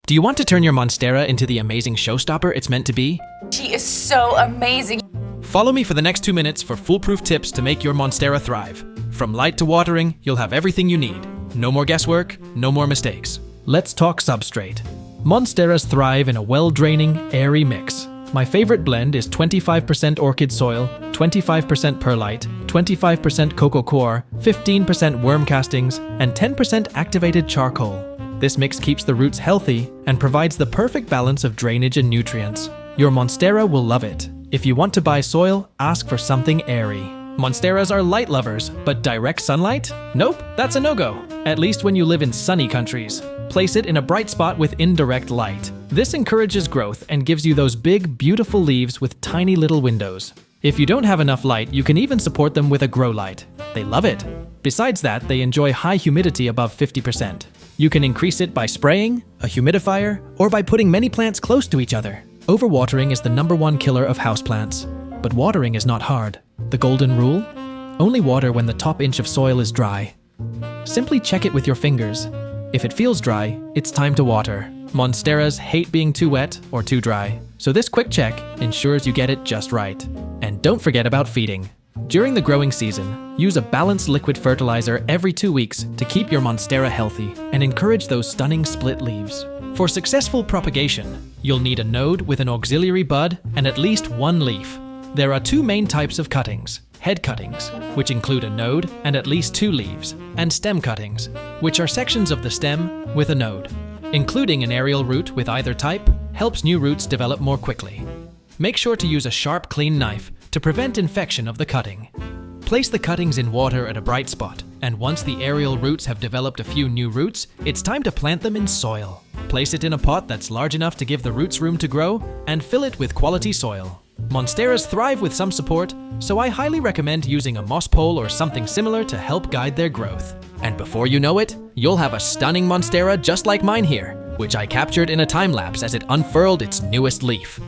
Do you want to turn your Monstera into the amazing showstopper it's meant to be? She is so amazing. Follow me for the next 2 minutes for foolproof tips to make your Monstera thrive. From light to watering, you'll have everything you need. No more guesswork, no more mistakes. Let's talk substrate. Monsteras thrive in a well-draining, airy mix. My favorite blend is 25% Orchid Soil, 25% Perlite, 25% Cocoa Coir, 15% worm castings, and 10% activated charcoal. This mix keeps the roots healthy and provides the perfect balance of drainage and nutrients. Your Monstera will love it. If you want to buy soil, ask for something airy. Monsteras are light lovers, but direct sunlight? Nope, that's a no-go. At least when you live in sunny countries. Place it in a bright spot with indirect light. This encourages growth and gives you those big, beautiful leaves with tiny little windows. If you don't have enough light, you can even support them with a grow light. They love it. Besides that, they enjoy high humidity above 50%. You can increase it by spraying, a humidifier, or by putting many plants close to each other. Overwatering is the #1 killer of houseplants. But watering is not hard. The golden rule? Only water when the top inch of soil is dry. Simply check it with your fingers. If it feels dry, it's time to water. Monsteras hate being too wet or too dry, so this quick check ensures you get it just right. And don't forget about feeding. During the growing season, use a balanced liquid fertilizer every 2 weeks to keep your Monstera healthy and encourage those stunning split leaves. For successful propagation, you'll need a node with an auxiliary bud and at least 1 leaf. There are 2 main types of cuttings: head cuttings, which include a node and at least 2 leaves, and stem cuttings, which are sections of the stem with a node. Including an aerial root with either type helps new roots develop more quickly. Make sure to use a sharp, clean knife to prevent infection of the cutting. Place the cuttings in water at a bright spot, and once the aerial roots have developed a few new roots, it's time to plant them in soil. Place it in a pot that's large enough to give the roots room to grow, and fill it with quality soil. Monsteras thrive with some support, so I highly recommend using a moss pole or something similar to help guide their growth. And before you know it, you'll have a stunning Monstera just like mine here, which I captured in a time lapse as it unfurled its newest leaf.